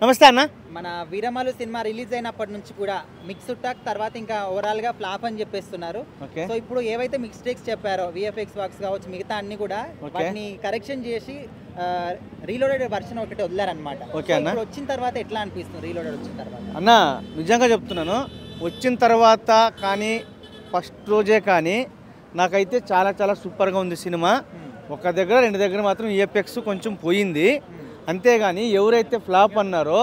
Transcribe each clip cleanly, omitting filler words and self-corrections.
నమస్తే అన్న. మన వీరమలు సినిమా రిలీజ్ అయినప్పటి నుంచి కూడా మిక్స్డ్ టాక్ తర్వాత ఇంకా ఓవరాల్ గా ఫ్లాప్ అని చెప్పేస్తున్నారు. సో ఇప్పుడు ఏవైతే మిస్టేక్స్ చెప్పారో విఎఫ్ఎక్స్ వర్క్స్ కావచ్చు మిగతా అన్ని కూడా వాటిని కరెక్షన్ చేసి రీలోడెడ్ వర్షన్ ఒకటి వదిలారనమాట. ఇప్పుడు వచ్చిన తర్వాత ఎట్లా అనిపిస్తుంది రీలోడెడ్ వచ్చిన తర్వాత? అన్న నిజంగా చెప్తున్నాను, వచ్చిన తర్వాత కానీ ఫస్ట్ రోజే కానీ నాకైతే చాలా చాలా సూపర్గా ఉంది సినిమా. ఒక దగ్గర రెండు దగ్గర మాత్రం విఎఫ్ఎక్స్ కొంచెం పోయింది, అంతేగాని ఎవరైతే ఫ్లాప్ అన్నారో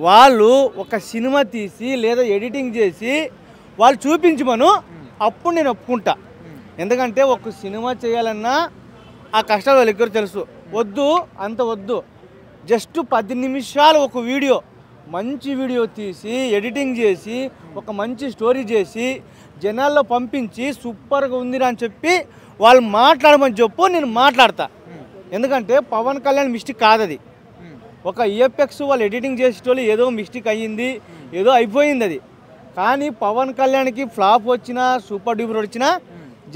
వాళ్ళు ఒక సినిమా తీసి లేదా ఎడిటింగ్ చేసి వాళ్ళు చూపించమను, అప్పుడు నేను ఒప్పుకుంటా. ఎందుకంటే ఒక సినిమా చేయాలన్నా ఆ కష్టాలు వాళ్ళకి తెలుసు. వద్దు అంత వద్దు, జస్ట్ 10 నిమిషాలు ఒక వీడియో, మంచి వీడియో తీసి ఎడిటింగ్ చేసి ఒక మంచి స్టోరీ చేసి జనాల్లో పంపించి సూపర్గా ఉందిరా అని చెప్పి వాళ్ళు మాట్లాడమని చెప్పు, నేను మాట్లాడతా. ఎందుకంటే పవన్ కళ్యాణ్ మిస్టేక్ కాదు అది. ఒక ఈఎఫ్ఎక్స్ వాళ్ళు ఎడిటింగ్ చేసేటోళ్ళు ఏదో మిస్టేక్ అయ్యింది, ఏదో అయిపోయింది అది. కానీ పవన్ కళ్యాణ్కి ఫ్లాప్ వచ్చినా సూపర్ డూపర్ వచ్చినా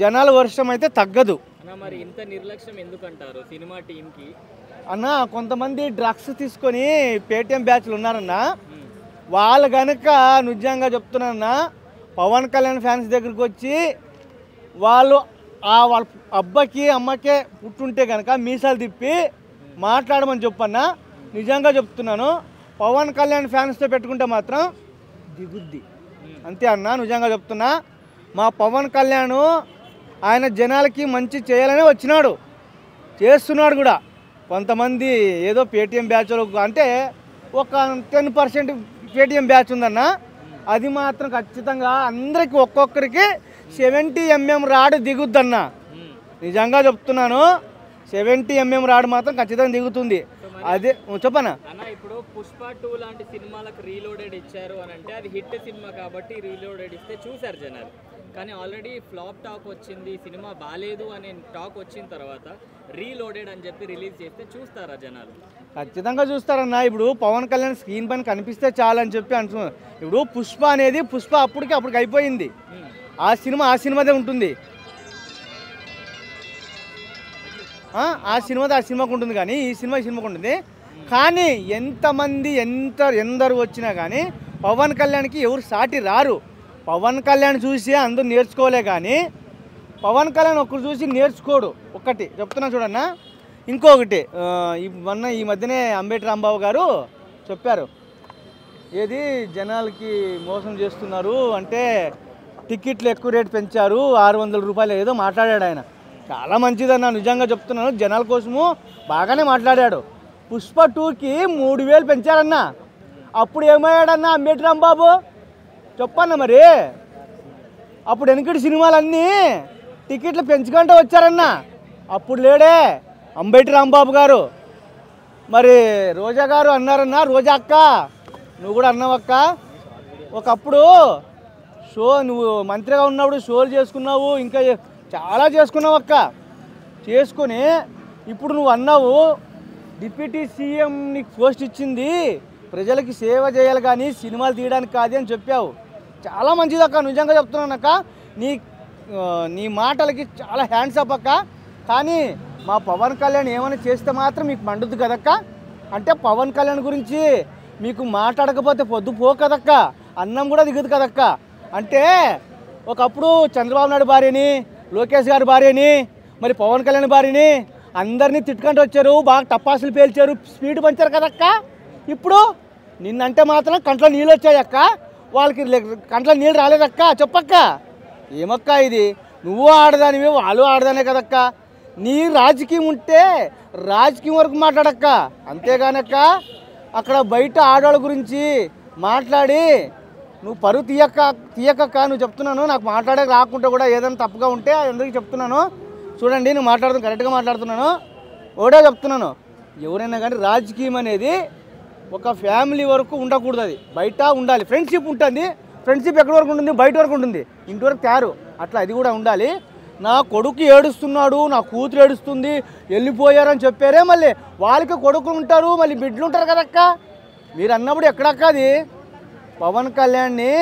జనాల వర్షం అయితే తగ్గదు. మరి ఇంత నిర్లక్ష్యం ఎందుకంటారు సినిమా టీంకి? అన్న కొంతమంది డ్రగ్స్ తీసుకొని పేటిఎం బ్యాచ్లు ఉన్నారన్న, వాళ్ళు కనుక నిజంగా చెప్తున్నారన్న పవన్ కళ్యాణ్ ఫ్యాన్స్ దగ్గరికి వచ్చి వాళ్ళు వాళ్ళ అబ్బాకి అమ్మకే పుట్టుంటే కనుక మీసాలు తిప్పి మాట్లాడమని చెప్పన్నా. నిజంగా చెప్తున్నాను, పవన్ కళ్యాణ్ ఫ్యాన్స్తో పెట్టుకుంటే మాత్రం దిగుద్ది, అంతే అన్న. నిజంగా చెప్తున్నా, మా పవన్ కళ్యాణ్ ఆయన జనాలకి మంచి చేయాలనే వచ్చినాడు, చేస్తున్నాడు కూడా. కొంతమంది ఏదో పేటిఎం బ్యాచ్లో అంటే ఒక 10% పేటిఎం బ్యాచ్ ఉందన్న, అది మాత్రం ఖచ్చితంగా అందరికి ఒక్కొక్కరికి 70 mm రాడ్ దిగుద్దన్న. నిజంగా చెప్తున్నాను, 70 mm రాడ్ మాత్రం ఖచ్చితంగా దిగుతుంది. అదే చెప్పనా అన్న, ఇప్పుడు పుష్ప 2 లాంటి సినిమాలకు రీలోడెడ్ ఇచ్చారు అని అంటే అది హిట్ సినిమా కాబట్టి రీలోడెడ్ ఇస్తే చూసారు జనాలు. కానీ ఆల్రెడీ ఫ్లాప్ టాక్ వచ్చింది, సినిమా బాగాలేదు అనే టాక్ వచ్చిన తర్వాత రీలోడెడ్ అని చెప్పి రిలీజ్ చేస్తే చూస్తారా జనాలు? ఖచ్చితంగా చూస్తారన్న. ఇప్పుడు పవన్ కళ్యాణ్ స్క్రీన్ పైన కనిపిస్తే చాలని చెప్పి అంటున్నారు. ఇప్పుడు పుష్ప అనేది పుష్ప అప్పటికి అయిపోయింది. ఆ సినిమాదే ఉంటుంది, ఆ సినిమాకు ఉంటుంది. కానీ ఈ సినిమాకు ఉంటుంది. కానీ ఎంతమంది ఎందరు వచ్చినా కానీ పవన్ కళ్యాణ్కి ఎవరు సాటి రారు. పవన్ కళ్యాణ్ చూసి అందరూ నేర్చుకోలే, కానీ పవన్ కళ్యాణ్ ఒక్కరు చూసి నేర్చుకోడు. ఒక్కటి చెప్తున్నా చూడన్నా. ఇంకొకటి ఈ మధ్యనే అంబేటి రాంబాబు గారు చెప్పారు, ఏది జనాలకి మోసం చేస్తున్నారు అంటే టికెట్లు ఎక్కువ రేటు పెంచారు, 600 రూపాయలు ఏదో మాట్లాడాడు ఆయన. చాలా మంచిదన్న, నిజంగా చెప్తున్నాను, జనాల కోసము బాగానే మాట్లాడాడు. పుష్ప 2కి 3000 పెంచారన్న. అప్పుడు ఏమయ్యాడన్న అంబేటి రాంబాబు చెప్పన్న? మరి అప్పుడు వెనకటి సినిమాలన్నీ టికెట్లు పెంచుకుంటూ వచ్చారన్న, అప్పుడు లేడే అంబేటి రాంబాబు గారు. మరి రోజా గారు అన్నారన్న, రోజా అక్క నువ్వు కూడా అన్నావక్క, ఒకప్పుడు నువ్వు మంత్రిగా ఉన్నప్పుడు షోలు చేసుకున్నావు, ఇంకా చాలా చేసుకున్నావు అక్క. చేసుకొని ఇప్పుడు నువ్వు అన్నావు డిప్యూటీ సీఎం నీకు పోస్ట్ ఇచ్చింది ప్రజలకి సేవ చేయాలి కానీ సినిమాలు తీయడానికి కాదు అని చెప్పావు. చాలా మంచిది అక్క, నిజంగా చెప్తున్నాను అక్క. నీ మాటలకి చాలా హ్యాండ్స్ అప్ అక్క. కానీ మా పవన్ కళ్యాణ్ ఏమైనా చేస్తే మాత్రం మీకు మండుద్ది కదక్క. అంటే పవన్ కళ్యాణ్ గురించి మీకు మాట్లాడకపోతే పొద్దు పో కదక్క, అన్నం కూడా దిగదు కదక్క. అంటే ఒకప్పుడు చంద్రబాబు నాయుడు భార్యని, లోకేష్ గారి భార్యని, మరి పవన్ కళ్యాణ్ భార్యని అందరినీ తిట్టుకుంటూ వచ్చారు, బాగా టపాసులు పేల్చారు, స్పీడ్ పంచారు కదక్క. ఇప్పుడు నిన్నంటే మాత్రం కంట్లో నీళ్ళు వచ్చాయక్క, వాళ్ళకి కంట్లో నీళ్ళు రాలేదక్క. చెప్పక్క ఏమక్క ఇది? నువ్వు ఆడదానివి, వాళ్ళు ఆడదానే కదక్క. నీ రాజకీయం ఉంటే రాజకీయం వరకు మాట్లాడక్క, అంతేగానక్క అక్కడ బయట ఆడవాళ్ళ గురించి మాట్లాడి నువ్వు పరువు తీయక్క. నువ్వు చెప్తున్నాను, నాకు మాట్లాడక రాకుండా కూడా ఏదైనా తప్పుగా ఉంటే ఎందుకు చెప్తున్నాను చూడండి. నువ్వు మాట్లాడుతున్నా కరెక్ట్గా మాట్లాడుతున్నాను, ఒకటే చెప్తున్నాను. ఎవరైనా కానీ రాజకీయం అనేది ఒక ఫ్యామిలీ వరకు ఉండకూడదు, అది బయట ఉండాలి. ఫ్రెండ్షిప్ ఉంటుంది, ఫ్రెండ్షిప్ ఎక్కడి వరకు ఉంటుంది? బయట వరకు ఉంటుంది, ఇంటి వరకు తయారు, అట్లా అది కూడా ఉండాలి. నా కొడుకు ఏడుస్తున్నాడు, నా కూతురు ఏడుస్తుంది, వెళ్ళిపోయారని చెప్పారే, మళ్ళీ వాళ్ళకి కొడుకులు ఉంటారు, మళ్ళీ బిడ్డలు ఉంటారు కదక్క. మీరు అన్నప్పుడు ఎక్కడక్క అది? పవన్ కళ్యాణ్ని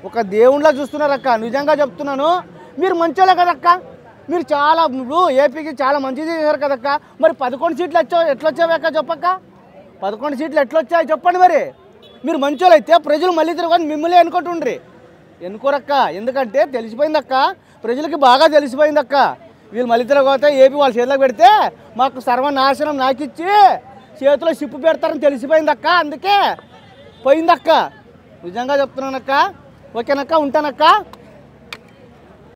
ఒక దేవుళ్ళ చూస్తున్నారక్క. నిజంగా చెప్తున్నాను, మీరు మంచోళ్ళే కదక్క. మీరు చాలా ఇప్పుడు ఏపీకి చాలా మంచిది చేశారు కదక్క. మరి 11 సీట్లు ఎట్లా వచ్చావక్క చెప్పక్క? 11 సీట్లు ఎట్లా వచ్చాయో చెప్పండి. మరి మీరు మంచోళ్ళు అయితే ప్రజలు మళ్ళీ తిరగని మిమ్మల్ని ఎన్నుకుంటుండ్రి. ఎన్నుకోరక్క, ఎందుకంటే తెలిసిపోయిందక్క, ప్రజలకి బాగా తెలిసిపోయిందక్క. వీళ్ళు మళ్ళీ తిరగపోతే ఏపీ వాళ్ళ చేతిలో పెడితే మాకు సర్వనాశనం నాకిచ్చి చేతిలో సిప్పు పెడతారని తెలిసిపోయిందక్క. అందుకే పోయిందక్క, నిజంగా చెప్తున్నానక్క. ఓకేనక్క, ఉంటానక్క.